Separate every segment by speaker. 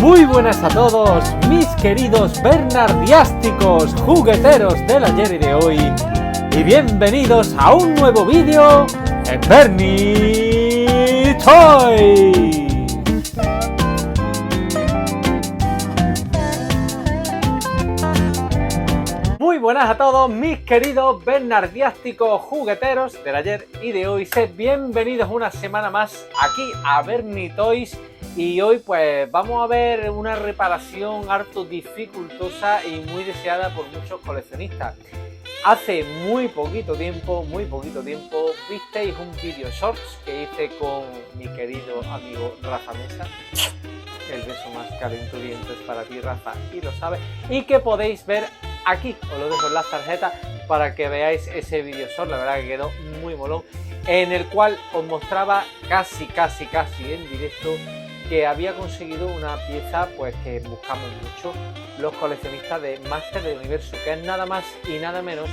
Speaker 1: Muy buenas a todos, mis queridos bernardiásticos jugueteros del ayer y de hoy, y bienvenidos a un nuevo vídeo en Bernie Toys. Muy buenas a todos, mis queridos bernardiásticos jugueteros del ayer y de hoy. Sed bienvenidos una semana más aquí a Bernie Toys. Y hoy pues vamos a ver una reparación harto dificultosa y muy deseada por muchos coleccionistas. Hace muy poquito tiempo, visteis un vídeo shorts que hice con mi querido amigo Rafa Mesa. El beso más calenturiento es para ti, Rafa, y lo sabes. Y que podéis ver aquí, os lo dejo en las tarjetas para que veáis ese vídeo short. La verdad que quedó muy molón, en el cual os mostraba casi en directo que había conseguido una pieza pues que buscamos mucho los coleccionistas de Master del Universo, que es nada más y nada menos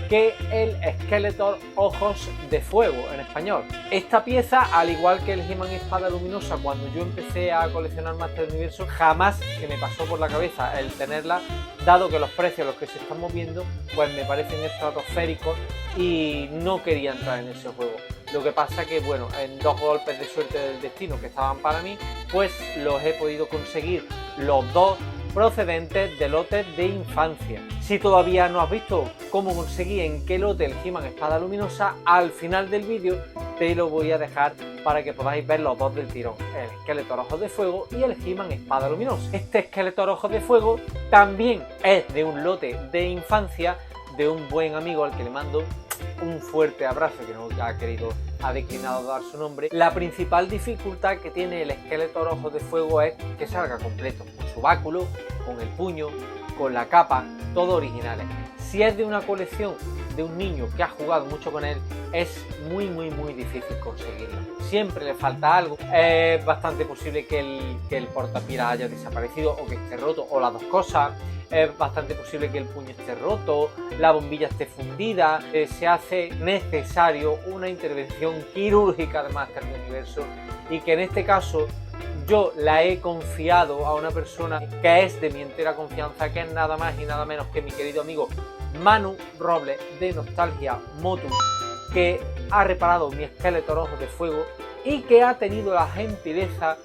Speaker 1: que el Skeletor Ojos de Fuego en español. Esta pieza, al igual que el He-Man Espada Luminosa, cuando yo empecé a coleccionar Master del Universo, jamás se me pasó por la cabeza el tenerla, dado que los precios a los que se están moviendo pues me parecen estratosféricos y no quería entrar en ese juego. Lo que pasa que, bueno, en dos golpes de suerte del destino que estaban para mí, pues los he podido conseguir los dos procedentes de lotes de infancia. Si todavía no has visto cómo conseguí en qué lote el He-Man Espada Luminosa, al final del vídeo te lo voy a dejar para que podáis ver los dos del tirón, el Skeletor Ojos de Fuego y el He-Man Espada Luminosa. Este Skeletor Ojos de Fuego también es de un lote de infancia de un buen amigo al que le mando un fuerte abrazo, que no ha declinado dar su nombre. La principal dificultad que tiene el Skeletor Ojos de Fuego es que salga completo, con su báculo, con el puño, con la capa, todo originales. Si es de una colección de un niño que ha jugado mucho con él, es muy difícil conseguirlo. Siempre le falta algo. Es bastante posible que el portapilas haya desaparecido o que esté roto, o las dos cosas. Es bastante posible que el puño esté roto, la bombilla esté fundida. Se hace necesario una intervención quirúrgica de Master del Universo, y que en este caso yo la he confiado a una persona que es de mi entera confianza, que es nada más y nada menos que mi querido amigo Manu Robles de Nostalgia Motu, que ha reparado mi Skeletor Ojos de Fuego y que ha tenido la gentileza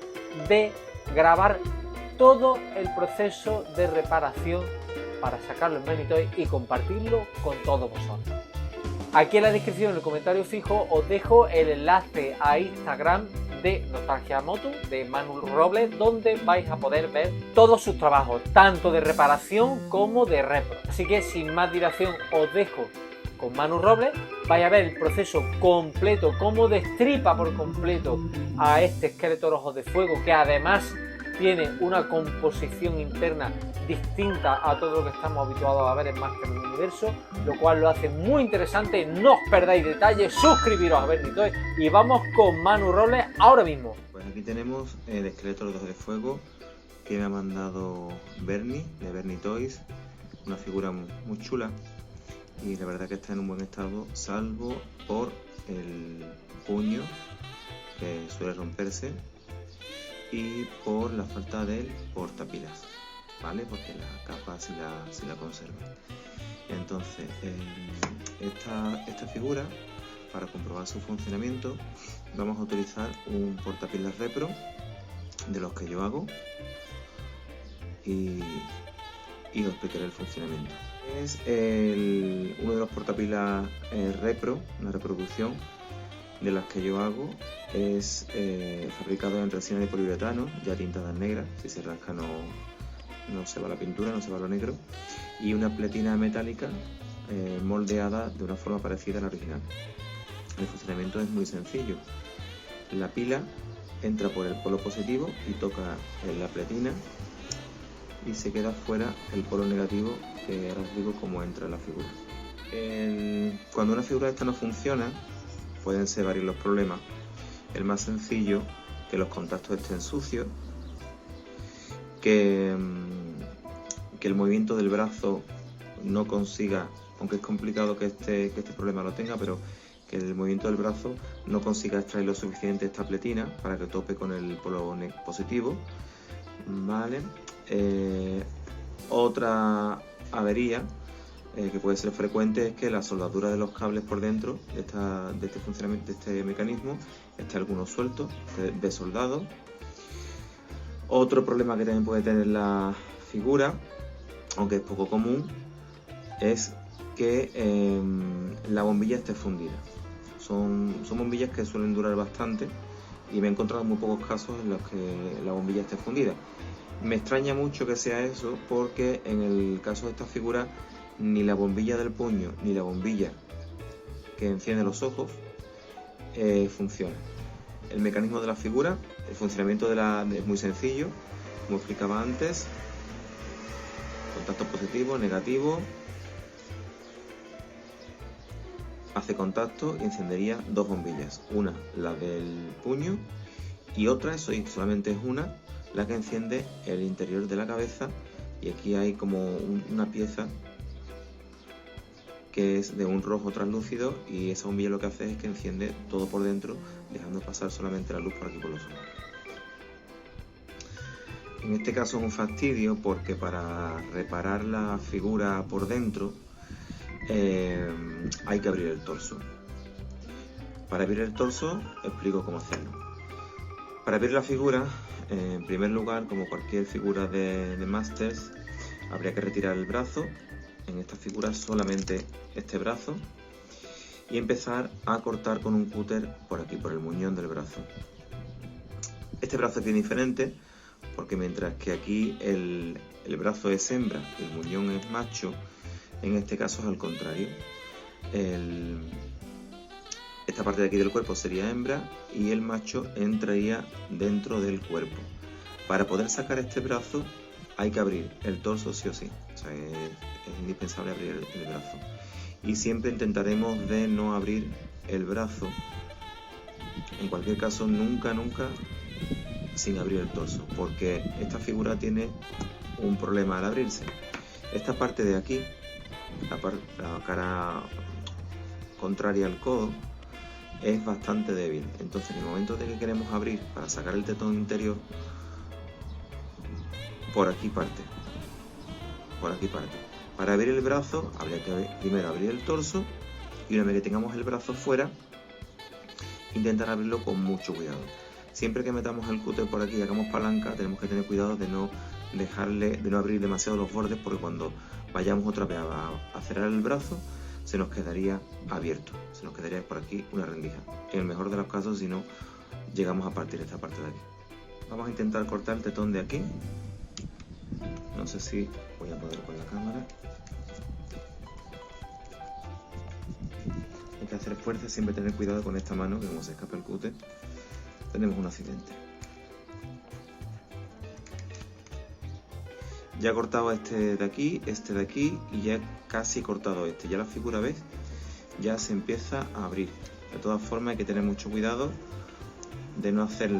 Speaker 1: de grabar todo el proceso de reparación para sacarlo en Bernie Toys y compartirlo con todos vosotros. Aquí en la descripción, en el comentario fijo, os dejo el enlace a Instagram de Nostalgia Motu, de Manu Robles, donde vais a poder ver todos sus trabajos, tanto de reparación como de repro. Así que sin más dilación os dejo con Manu Robles. Vais a ver el proceso completo, cómo destripa por completo a este Skeletor Ojos de Fuego, que además tiene una composición interna distinta a todo lo que estamos habituados a ver en Master del Universo, lo cual lo hace muy interesante. No os perdáis detalles, suscribiros a Bernie Toys y vamos con Manu Robles ahora mismo.
Speaker 2: Pues aquí tenemos el Skeletor Ojos de Fuego que me ha mandado Bernie, de Bernie Toys, una figura muy chula, y la verdad que está en un buen estado, salvo por el puño, que suele romperse, y por la falta del portapilas, ¿vale? Porque la capa sí la conserva. Entonces, esta figura, para comprobar su funcionamiento, vamos a utilizar un portapilas repro, de los que yo hago, y os explicaré el funcionamiento. Es uno de los portapilas repro, una reproducción de las que yo hago. Es fabricado en resina de poliuretano, ya tintada en negra. Si se rasca no se va la pintura, no se va lo negro, y una pletina metálica moldeada de una forma parecida a la original. El funcionamiento es muy sencillo. La pila entra por el polo positivo y toca en la pletina, y se queda fuera el polo negativo, que ahora os digo cómo entra en la figura. Cuando una figura esta no funciona, pueden ser varios los problemas. El más sencillo, que los contactos estén sucios, que el movimiento del brazo no consiga, aunque es complicado que este problema lo tenga, pero que el movimiento del brazo no consiga extraer lo suficiente esta pletina para que tope con el polo positivo, ¿vale? Otra avería que puede ser frecuente es que la soldadura de los cables por dentro de este funcionamiento, de este mecanismo, esté alguno suelto, desoldado. Otro problema que también puede tener la figura, aunque es poco común, es que la bombilla esté fundida. Son bombillas que suelen durar bastante y me he encontrado muy pocos casos en los que la bombilla esté fundida. Me extraña mucho que sea eso, porque en el caso de esta figura ni la bombilla del puño ni la bombilla que enciende los ojos funciona. El mecanismo de la figura, el funcionamiento es muy sencillo, como explicaba antes: contacto positivo, negativo, hace contacto y encendería dos bombillas, una la del puño y otra, solamente es una, la que enciende el interior de la cabeza, y aquí hay como una pieza que es de un rojo translúcido, y esa bombilla lo que hace es que enciende todo por dentro, dejando pasar solamente la luz por aquí por los ojos. En este caso es un fastidio porque para reparar la figura por dentro hay que abrir el torso. Para abrir el torso explico cómo hacerlo. Para abrir la figura, en primer lugar, como cualquier figura de Masters, habría que retirar el brazo. En esta figura solamente este brazo, y empezar a cortar con un cúter por aquí, por el muñón del brazo. Este brazo es bien diferente porque mientras que aquí el brazo es hembra y el muñón es macho, en este caso es al contrario. Esta parte de aquí del cuerpo sería hembra y el macho entraría dentro del cuerpo. Para poder sacar este brazo hay que abrir el torso sí o sí, o sea, es indispensable abrir el brazo. Y siempre intentaremos de no abrir el brazo, en cualquier caso nunca sin abrir el torso, porque esta figura tiene un problema al abrirse. Esta parte de aquí, la cara contraria al codo, es bastante débil. Entonces en el momento de que queremos abrir para sacar el tetón interior, por aquí parte. Para abrir el brazo habría que primero abrir el torso, y una vez que tengamos el brazo fuera, intentar abrirlo con mucho cuidado. Siempre que metamos el cúter por aquí y hagamos palanca, tenemos que tener cuidado de no abrir demasiado los bordes, porque cuando vayamos otra vez a cerrar el brazo, se nos quedaría abierto, se nos quedaría por aquí una rendija. En el mejor de los casos, si no, llegamos a partir esta parte de aquí. Vamos a intentar cortar el tetón de aquí. No sé si voy a poder con la cámara. Hay que hacer fuerza, siempre tener cuidado con esta mano, que como se escapa el cúter, tenemos un accidente. Ya he cortado este de aquí y ya he casi cortado este. Ya la figura, ¿ves? Ya se empieza a abrir. De todas formas hay que tener mucho cuidado de no hacer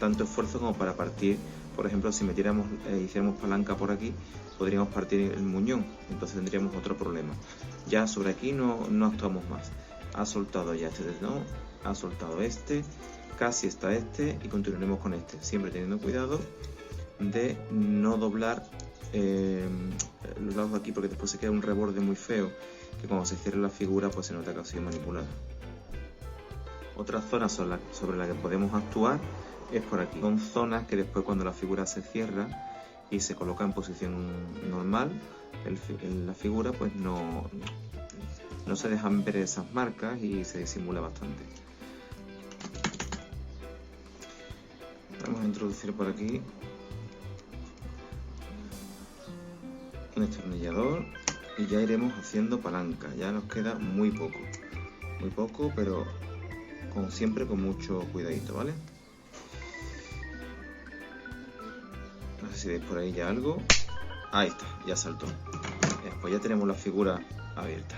Speaker 2: tanto esfuerzo como para partir. Por ejemplo, si hiciéramos palanca por aquí, podríamos partir el muñón, entonces tendríamos otro problema. Ya sobre aquí no actuamos más. Ha soltado ya este tetón, ha soltado este, casi está este, y continuaremos con este, siempre teniendo cuidado de no doblar los lados de aquí, porque después se queda un reborde muy feo que cuando se cierre la figura pues se nota que ha sido manipulada. Otra zona sobre la que podemos actuar es por aquí. Son zonas que después, cuando la figura se cierra y se coloca en posición normal, la figura pues no se dejan ver esas marcas y se disimula bastante. Vamos a introducir por aquí un destornillador y ya iremos haciendo palanca. Ya nos queda muy poco, pero siempre con mucho cuidadito, ¿vale? No sé si veis por ahí ya algo. Ahí está, ya saltó. Pues ya tenemos la figura abierta.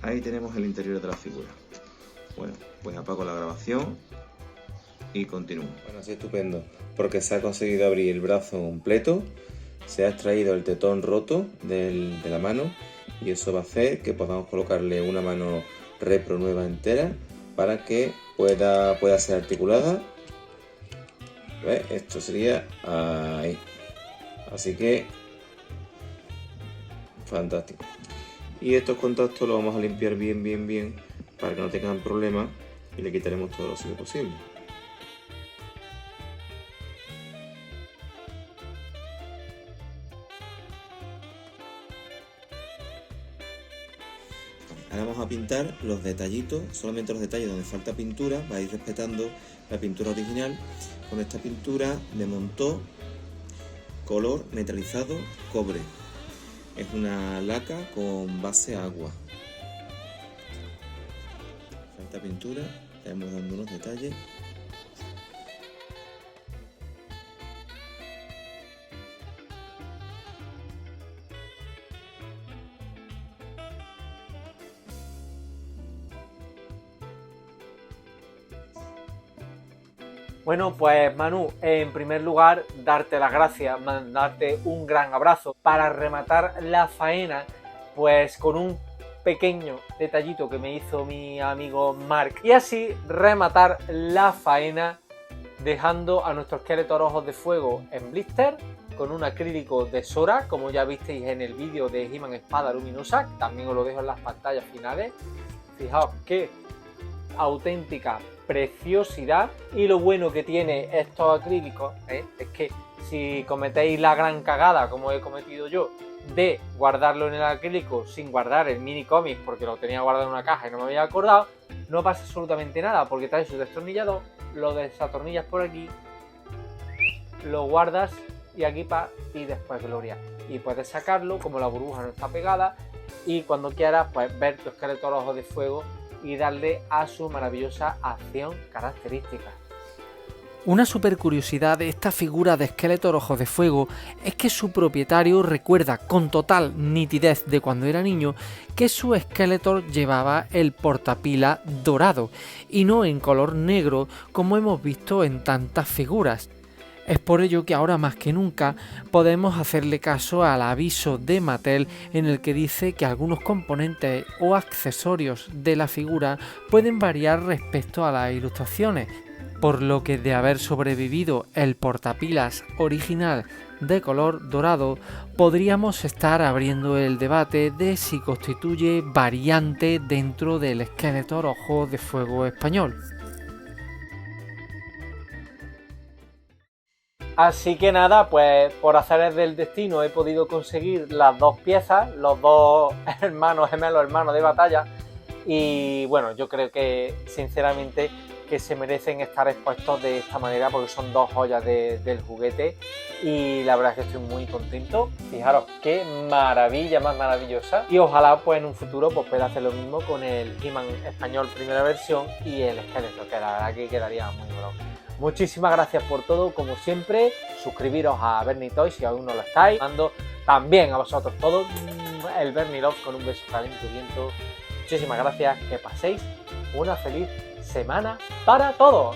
Speaker 2: Ahí tenemos el interior de la figura. Bueno, pues apago la grabación y continúo. Bueno, así estupendo, porque se ha conseguido abrir el brazo completo se ha extraído el tetón roto de la mano, y eso va a hacer que podamos colocarle una mano repro nueva entera para que pueda ser articulada. ¿Ves? Esto sería ahí. Así que fantástico. Y estos contactos los vamos a limpiar bien para que no tengan problemas, y le quitaremos todo lo sucio posible. Ahora vamos a pintar los detallitos, solamente los detalles donde falta pintura. Vais respetando la pintura original. Con esta pintura de Montó, color metalizado cobre. Es una laca con base agua. Falta pintura, le vamos dando unos detalles.
Speaker 1: Bueno, pues Manu, en primer lugar, darte las gracias, mandarte un gran abrazo para rematar la faena, pues con un pequeño detallito que me hizo mi amigo Mark, y así rematar la faena dejando a nuestro Skeletor Ojos de Fuego en blister con un acrílico de Sora, como ya visteis en el vídeo de He-Man Espada Luminosa, que también os lo dejo en las pantallas finales. Fijaos qué auténtica preciosidad. Y lo bueno que tiene estos acrílicos es que si cometéis la gran cagada, como he cometido yo, de guardarlo en el acrílico sin guardar el mini cómic porque lo tenía guardado en una caja y no me había acordado, no pasa absolutamente nada, porque traes su destornillador, lo desatornillas por aquí, lo guardas y aquí y después gloria. Y puedes sacarlo, como la burbuja no está pegada, y cuando quieras pues ver tu Skeletor Ojos de Fuego y darle a su maravillosa acción característica.
Speaker 3: Una super curiosidad de esta figura de Skeletor Ojos de Fuego es que su propietario recuerda con total nitidez de cuando era niño que su Skeletor llevaba el portapila dorado y no en color negro como hemos visto en tantas figuras. Es por ello que ahora más que nunca podemos hacerle caso al aviso de Mattel en el que dice que algunos componentes o accesorios de la figura pueden variar respecto a las ilustraciones, por lo que de haber sobrevivido el portapilas original de color dorado, podríamos estar abriendo el debate de si constituye variante dentro del Skeletor Ojos de Fuego español.
Speaker 1: Así que nada, pues por azares del destino he podido conseguir las dos piezas, los dos gemelos hermanos de batalla, y bueno, yo creo que sinceramente que se merecen estar expuestos de esta manera porque son dos joyas del juguete, y la verdad es que estoy muy contento. Fijaros qué maravilla más maravillosa, y ojalá pues en un futuro pues pueda hacer lo mismo con el He-Man español primera versión y el Skeletor, que la verdad que quedaría muy bueno. Muchísimas gracias por todo, como siempre. Suscribiros a Bernie Toys si aún no lo estáis. Mando también a vosotros todos el Bernie Love con un beso calenturiento. Muchísimas gracias, que paséis una feliz semana para todos.